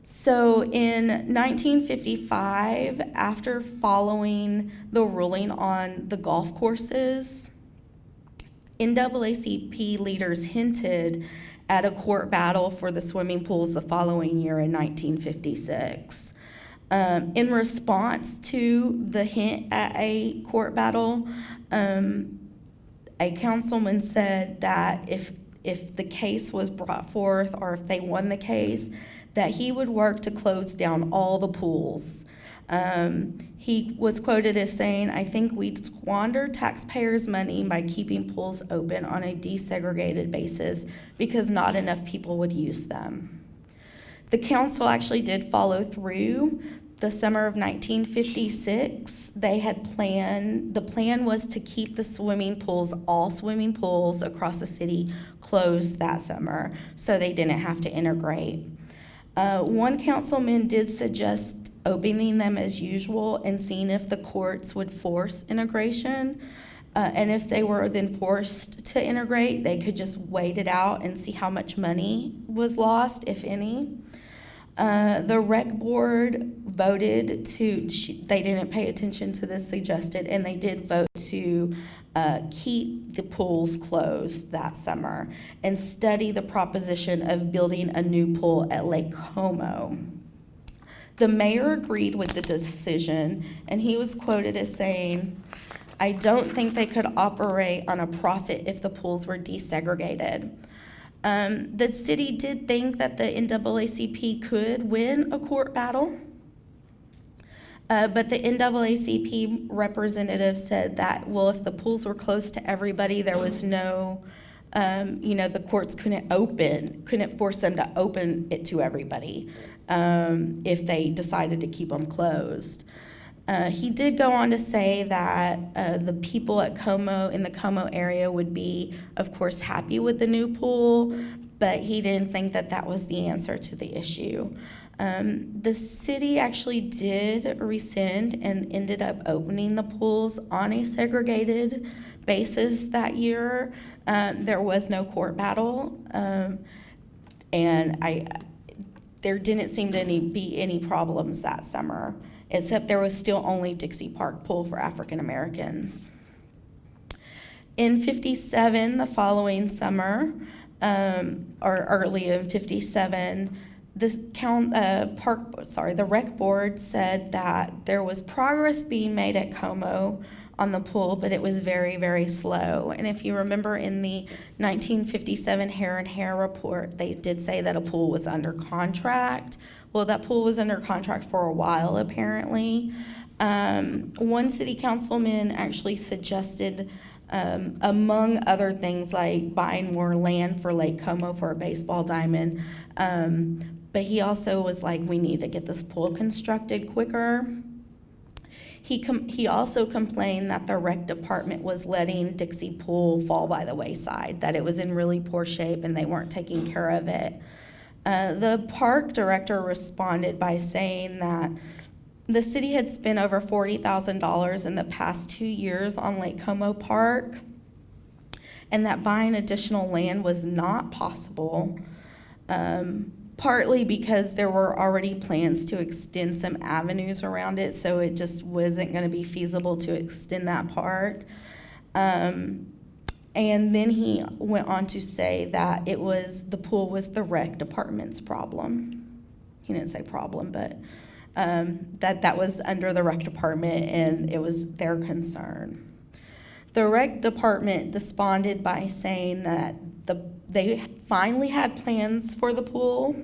So in 1955, after following the ruling on the golf courses, NAACP leaders hinted at a court battle for the swimming pools the following year in 1956. In response to the hint at a court battle, a councilman said that if the case was brought forth or if they won the case, that he would work to close down all the pools. He was quoted as saying, "I think we'd squander taxpayers' money by keeping pools open on a desegregated basis because not enough people would use them." The council actually did follow through. The summer of 1956, the plan was to keep all swimming pools across the city closed that summer so they didn't have to integrate. One councilman did suggest opening them as usual and seeing if the courts would force integration. And if they were then forced to integrate, they could just wait it out and see how much money was lost, if any. The rec board voted they didn't pay attention to this suggested, and they did vote to keep the pools closed that summer and study the proposition of building a new pool at Lake Como. The mayor agreed with the decision, and he was quoted as saying, "I don't think they could operate on a profit if the pools were desegregated." The city did think that the NAACP could win a court battle, but the NAACP representative said that, well, if the pools were closed to everybody, there was no, the courts couldn't force them to open it to everybody if they decided to keep them closed. He did go on to say that the people in the Como area would be, of course, happy with the new pool, but he didn't think that that was the answer to the issue. The city actually did rescind and ended up opening the pools on a segregated basis that year. There was no court battle, and there didn't seem to be any problems that summer, except there was still only Dixie Park Pool for African Americans. In 57, the following summer, or early in 57, the rec board said that there was progress being made at Como on the pool, but it was very, very slow. And if you remember in the 1957 Hair and Hair report, they did say that a pool was under contract. Well, that pool was under contract for a while, apparently. One city councilman actually suggested, among other things, like buying more land for Lake Como for a baseball diamond. But he also was like, we need to get this pool constructed quicker. He also complained that the rec department was letting Dixie Pool fall by the wayside, that it was in really poor shape and they weren't taking care of it. The park director responded by saying that the city had spent over $40,000 in the past 2 years on Lake Como Park, and that buying additional land was not possible, partly because there were already plans to extend some avenues around it, so it just wasn't going to be feasible to extend that park. And then he went on to say that the pool was the rec department's problem. He didn't say problem, but that was under the rec department and it was their concern. The rec department responded by saying that they finally had plans for the pool,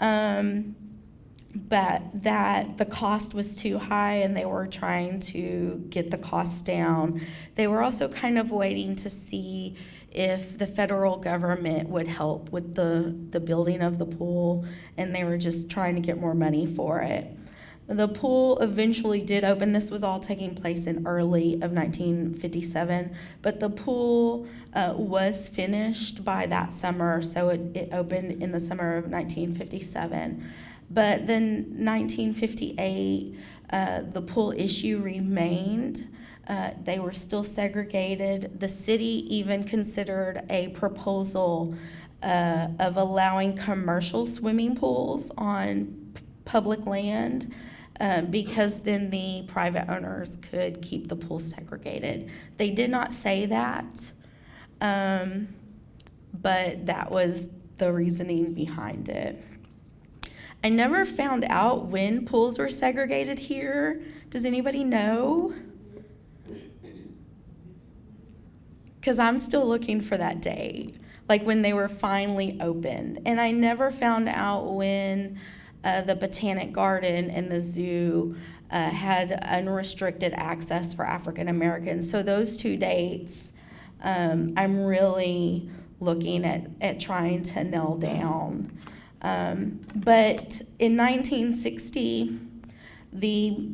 but that the cost was too high and they were trying to get the costs down. They were also kind of waiting to see if the federal government would help with the building of the pool, and they were just trying to get more money for it. The pool eventually did open. This was all taking place in early of 1957, but the pool was finished by that summer, so it opened in the summer of 1957. But then 1958, the pool issue remained. They were still segregated. The city even considered a proposal of allowing commercial swimming pools on public land, because then the private owners could keep the pool segregated. They did not say that, but that was the reasoning behind it. I never found out when pools were segregated here. Does anybody know? Because I'm still looking for that date, like when they were finally opened. And I never found out when the Botanic Garden and the zoo had unrestricted access for African Americans. So those two dates, I'm really looking at trying to nail down. But in 1960, the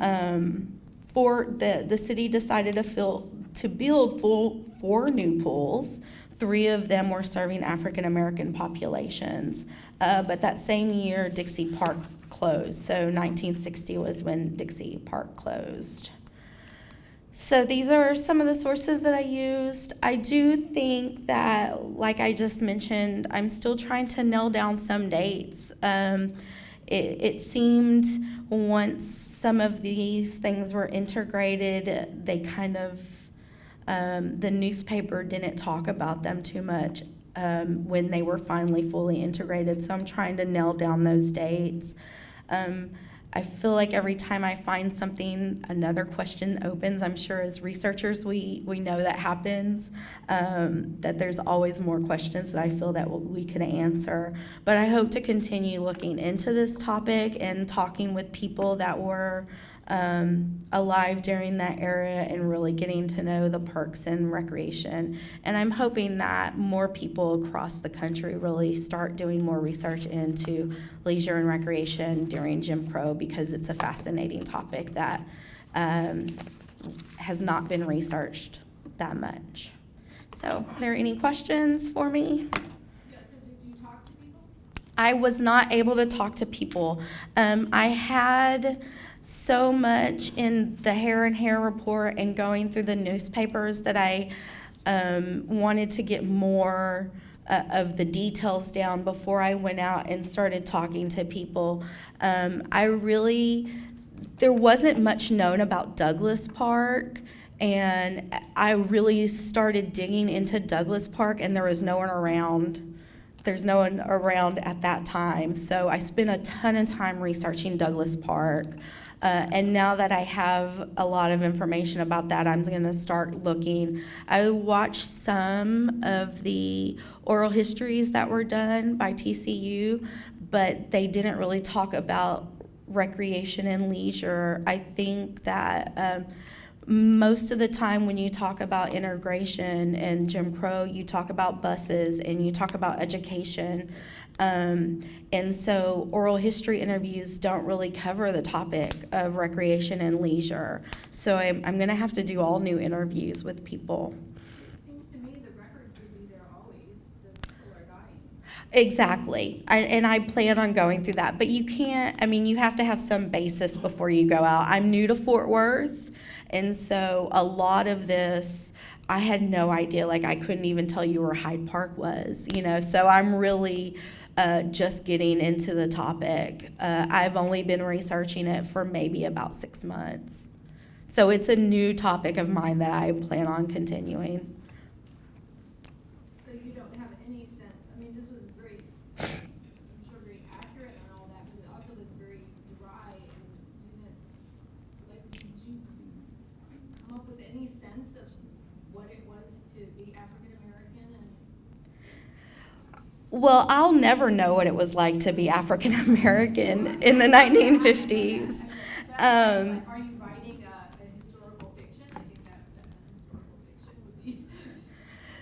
city decided to build 4 new pools. 3 of them were serving African American populations. But that same year, Dixie Park closed. So 1960 was when Dixie Park closed. So these are some of the sources that I used. I do think that, like I just mentioned, I'm still trying to nail down some dates. It seemed once some of these things were integrated, they kind of the newspaper didn't talk about them too much when they were finally fully integrated. So I'm trying to nail down those dates. I feel like every time I find something, another question opens. I'm sure as researchers we know that happens, that there's always more questions that I feel that we can answer. But I hope to continue looking into this topic and talking with people that were alive during that era and really getting to know the parks and recreation. And I'm hoping that more people across the country really start doing more research into leisure and recreation during Jim Crow, because it's a fascinating topic that has not been researched that much. So, are there any questions for me? Yeah, so did you talk to people? I was not able to talk to people. I had so much in the Hair and Hair report and going through the newspapers that I wanted to get more of the details down before I went out and started talking to people. There wasn't much known about Douglas Park, and I really started digging into Douglas Park, and there was no one around. There's no one around at that time. So I spent a ton of time researching Douglas Park. And now that I have a lot of information about that, I'm going to start looking. I watched some of the oral histories that were done by TCU, but they didn't really talk about recreation and leisure. I think that most of the time when you talk about integration and Jim Crow, you talk about buses and you talk about education. And so oral history interviews don't really cover the topic of recreation and leisure. So I'm going to have to do all new interviews with people. It seems to me the records would be there always, the people are dying. Exactly. I plan on going through that. But you can't, you have to have some basis before you go out. I'm new to Fort Worth, and so a lot of this, I had no idea. Like, I couldn't even tell you where Hyde Park was, So I'm really just getting into the topic. I've only been researching it for maybe about 6 months. So it's a new topic of mine that I plan on continuing. So you don't have any sense, this was very, I'm sure very accurate and all that, but it also was very dry and did you come up with any sense of what it was to be African American? Well, I'll never know what it was like to be African American in the 1950s. Are you writing a historical fiction? I think that historical fiction would be.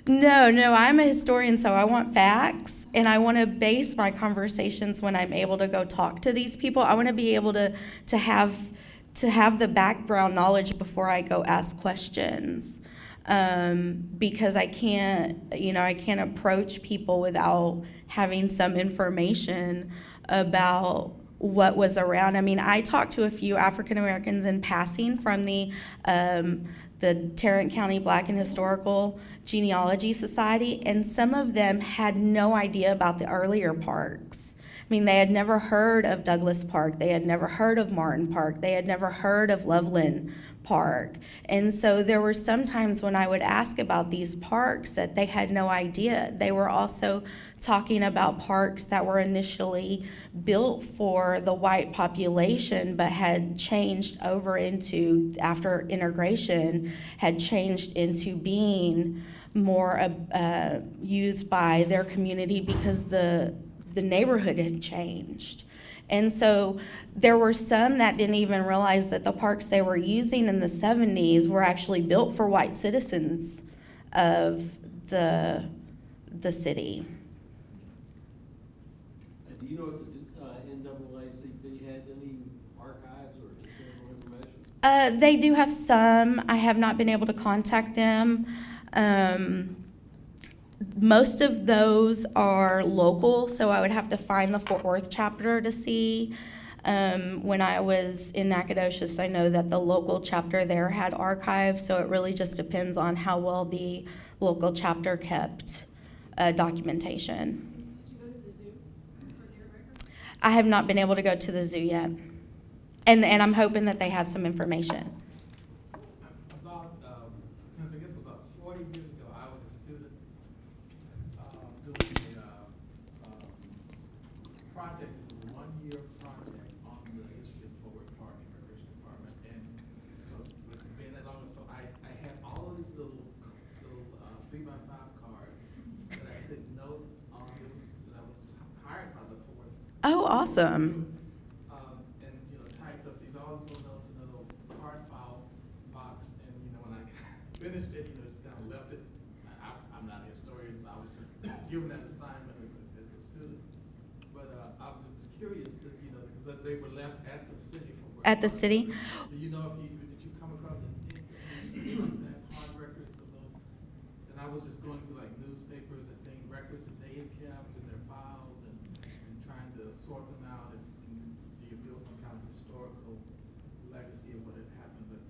No, I'm a historian, so I want facts, and I want to base my conversations when I'm able to go talk to these people. I want to be able to have the background knowledge before I go ask questions, because I can't approach people without having some information about what was around. I mean, I talked to a few African Americans in passing from the Tarrant County Black and Historical Genealogy Society, and some of them had no idea about the earlier parks. I mean, they had never heard of Douglas Park, they had never heard of Martin Park, they had never heard of Loveland Park. And so there were some times when I would ask about these parks that they had no idea. They were also talking about parks that were initially built for the white population but had changed over into, after integration, had changed into being more used by their community because the neighborhood had changed. And so there were some that didn't even realize that the parks they were using in the 70s were actually built for white citizens of the city. Do you know if the NAACP has any archives or historical information? They do have some. I have not been able to contact them. Most of those are local, so I would have to find the Fort Worth chapter to see. When I was in Nacogdoches, I know that the local chapter there had archives, so it really just depends on how well the local chapter kept documentation. Did you go to the zoo for their records? I have not been able to go to the zoo yet, and I'm hoping that they have some information. About, I guess about 40 years ago, I was a student doing a project. It was a one-year project on the history of Fort Worth Park and Recreation Department. And so, with being that long, so I had all of these little 3x5 cards that I took notes on. I was hired by the Fort Worth. Oh, awesome. And typed up all these little notes in a little card file box. And when I finished it, just kind of left it. I'm not a historian, so I was just given that assignment as a student. But I was curious, because they were left at the city for work. At the city? Do you know did you come across any hard records of those? And I was just going through like newspapers and things, records that they had kept in their files and trying to sort them out and you could build some kind of historical legacy of what had happened, but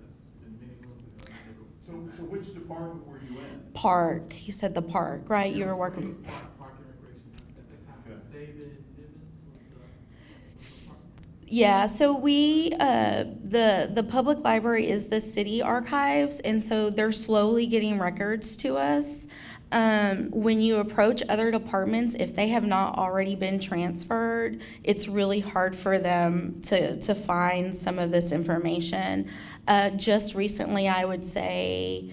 it's been many moons ago. I never. So which department were you in? Park. You said the park, right? You were working. Park and Recreation at that time. Okay. David Nivens was the Yeah, so we, the public library is the city archives, and so they're slowly getting records to us. When you approach other departments, if they have not already been transferred, it's really hard for them to find some of this information. Just recently, I would say,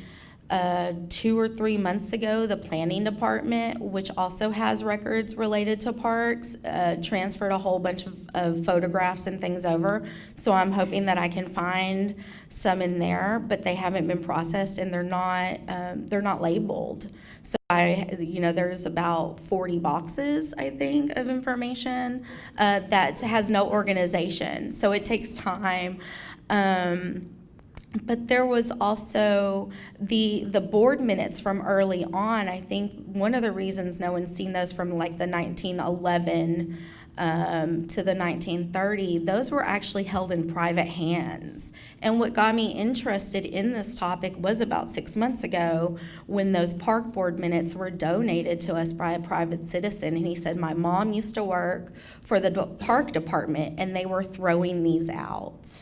2 or 3 months ago, the planning department, which also has records related to parks, transferred a whole bunch of photographs and things over. So I'm hoping that I can find some in there, but they haven't been processed and they're not labeled. So there's about 40 boxes, I think, of information that has no organization. So it takes time. But there was also the board minutes from early on. I think one of the reasons no one's seen those from like the 1911 to the 1930, those were actually held in private hands. And what got me interested in this topic was about 6 months ago when those park board minutes were donated to us by a private citizen. And he said, my mom used to work for the park department and they were throwing these out.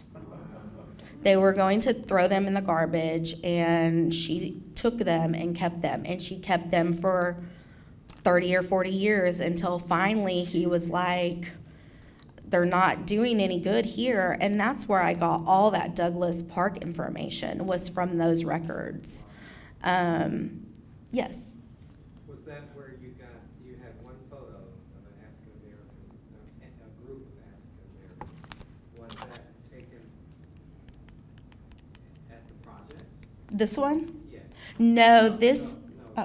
They were going to throw them in the garbage, and she took them and kept them. And she kept them for 30 or 40 years until finally he was like, they're not doing any good here. And that's where I got all that Douglas Park information, was from those records. Yes. Was that where you had one photo of an African American, a group of African Americans? Was that taken at the project? This one? Yes. No, this. No,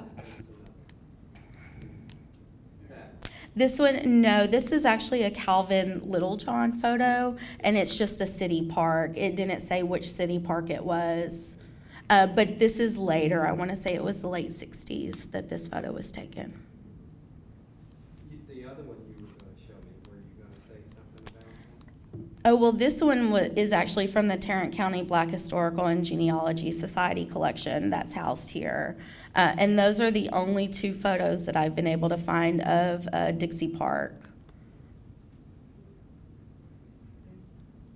This one, no, this is actually a Calvin Littlejohn photo, and it's just a city park. It didn't say which city park it was. But this is later. I want to say it was the late 60s that this photo was taken. The other one you were gonna show me, were you gonna say something about that? Oh, well, this one is actually from the Tarrant County Black Historical and Genealogy Society collection that's housed here. And those are the only two photos that I've been able to find of Dixie Park.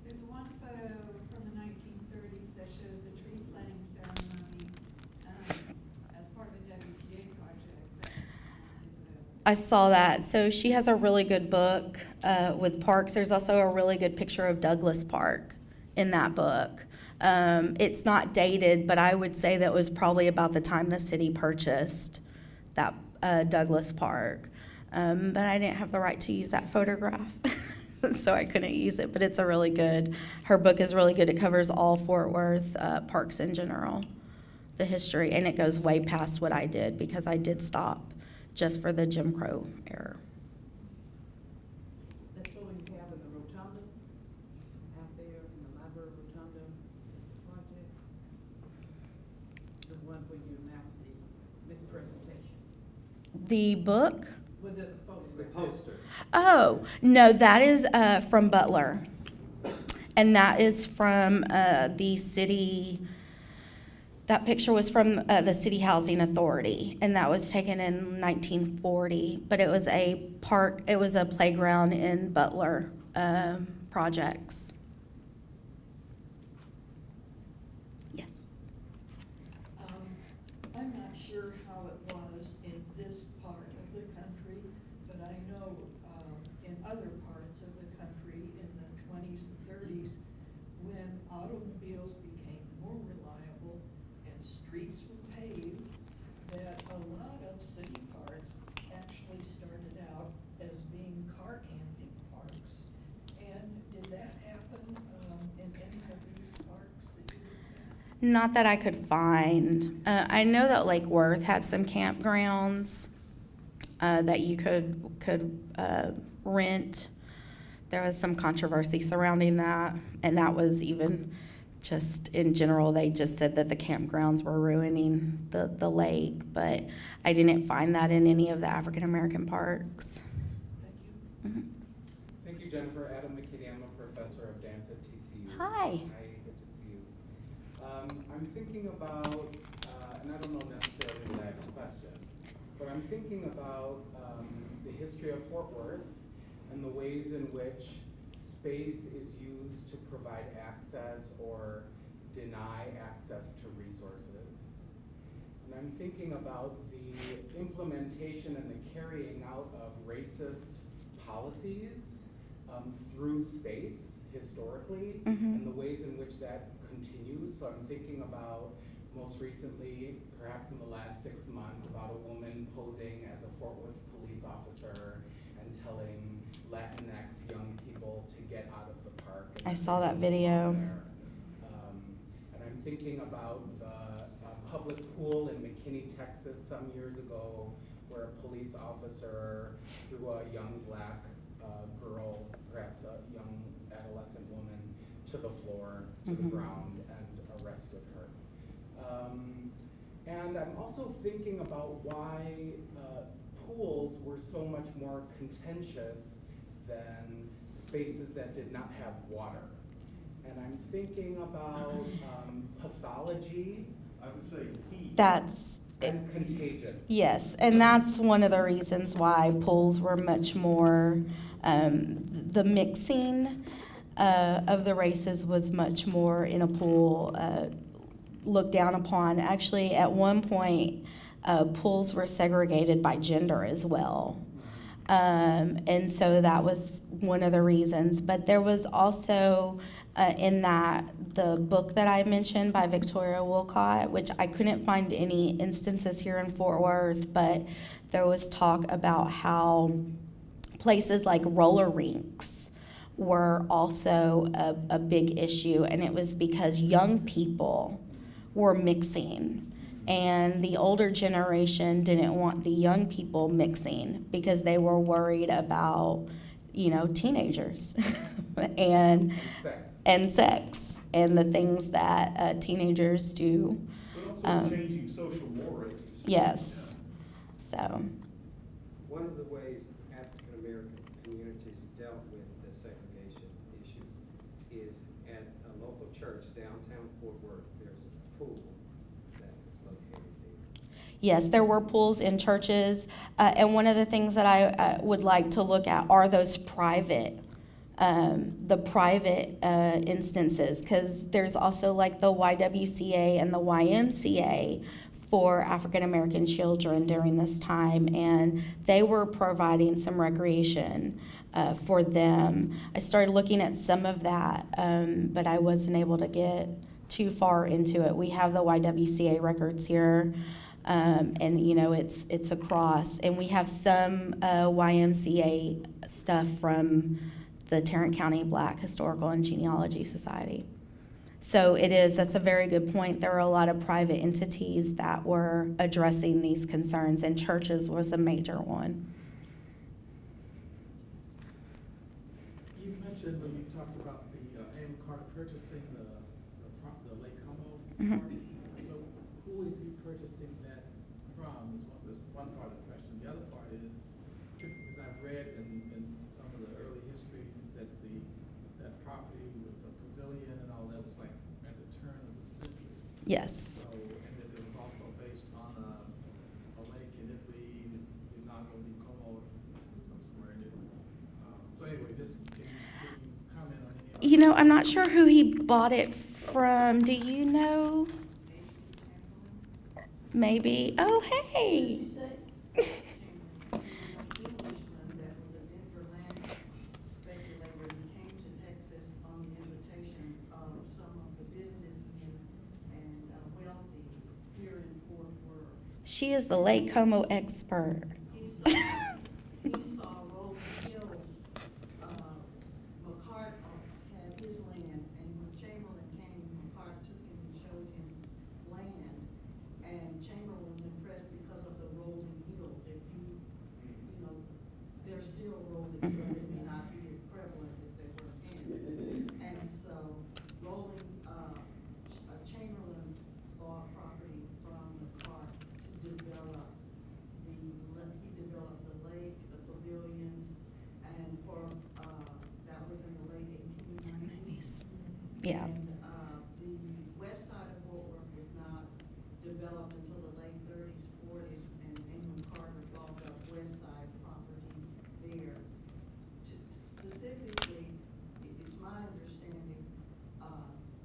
There's one photo from the 1930s that shows a tree planting ceremony as part of a WPA project. I saw that. So she has a really good book with parks. There's also a really good picture of Douglas Park in that book. It's not dated, but I would say that was probably about the time the city purchased that Douglas Park. But I didn't have the right to use that photograph, so I couldn't use it. But it's a really good, her book is really good. It covers all Fort Worth parks in general, the history, and it goes way past what I did because I did stop just for the Jim Crow era. That photo you have in the rotunda, out there in the library rotunda, the projects, the one where you announced this presentation, The book? where there's a photo. The poster. Oh, no, that is from Butler. And that is from the city, that picture was from the City Housing Authority, and that was taken in 1940. But it was a park, it was a playground in Butler projects. Yes. I'm not sure how it was in this part of the country, but I know in other parts of the country in the 20s and 30s, when automobiles became more reliable and streets were paved, that a lot of city parks actually started out as being car camping parks. And did that happen in any of these parks that you looked at? Not that I could find. I know that Lake Worth had some campgrounds that you could rent. There was some controversy surrounding that, and that was even just in general. They just said that the campgrounds were ruining the lake, but I didn't find that in any of the African American parks. Thank you. Mhm. Thank you, Jennifer. Adam McKinney, I'm a professor of dance at TCU. Hi. Hi, good to see you. I'm thinking about, and I don't know necessarily that I have a question, but I'm thinking about the history of Fort Worth and the ways in which space is used to provide access or deny access to resources. And I'm thinking about the implementation and the carrying out of racist policies through space historically, and the ways in which that continues. So I'm thinking about most recently, perhaps in the last 6 months, about a woman posing as a Fort Worth police officer and telling Latinx young people to get out of the park. I saw that video. And I'm thinking about the public pool in McKinney, Texas some years ago, where a police officer threw a young black girl, perhaps a young adolescent woman, to the floor, to the ground, and arrested her. And I'm also thinking about why pools were so much more contentious than spaces that did not have water. And I'm thinking about pathology. I would say heat. That's and contagion. Yes, and that's one of the reasons why pools were much more, the mixing of the races was much more in a pool looked down upon. Actually, at one point, pools were segregated by gender as well. And so that was one of the reasons. But there was also in the book that I mentioned by Victoria Wolcott, which I couldn't find any instances here in Fort Worth, but there was talk about how places like roller rinks were also a big issue, and it was because young people were mixing And the older generation didn't want the young people mixing because they were worried about, teenagers and sex and the things that teenagers do. But also changing social mores. Yes. So. One of the ways African-American communities dealt with the segregation issues is at a local church downtown Fort Worth, there's a pool that is located there. Yes, there were pools in churches, and one of the things that I would like to look at are those private instances, because there's also like the YWCA and the YMCA for African American children during this time, and they were providing some recreation for them. I started looking at some of that, but I wasn't able to get too far into it. We have the YWCA records here, and it's across, and we have some YMCA stuff from the Tarrant County Black Historical and Genealogy Society. So that's a very good point. There are a lot of private entities that were addressing these concerns, and churches was a major one. You mentioned when you talked about the Amy Carter purchasing the Lake Como Mhm. park. So who is he purchasing that from is one part of the question. The other part is, as I've read in some of the early history, that that property with the pavilion and all that was like at the turn of the century. Yes. So, and that it was also based on a lake in Italy, the Lago di Como, somewhere in it. So anyway, just can you comment on any of that? I'm not sure who he bought it from. Do you know? Maybe. Oh, hey. She is the Lake Como expert. He saw Rolling Hills, McCart had his land, and when Chamberlain came, McCart took him and showed him land, and Chamberlain was impressed because of the rolling hills. If they're still rolling hills, they may not be as prevalent as they were then. And so Chamberlain bought property from McCart to develop the lake, the pavilions, and that was in the late 1890s. Yeah. And the west side of Fort Worth was not developed until the late 30s, 40s, and England Carter bought up west side property there. Specifically, it's my understanding,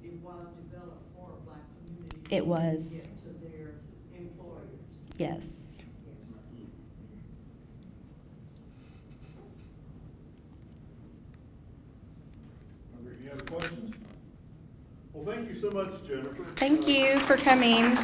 it was developed for Black communities. It was. To get to their employers. Yes. Are there any other questions? Well, thank you so much, Jennifer. Thank you for coming.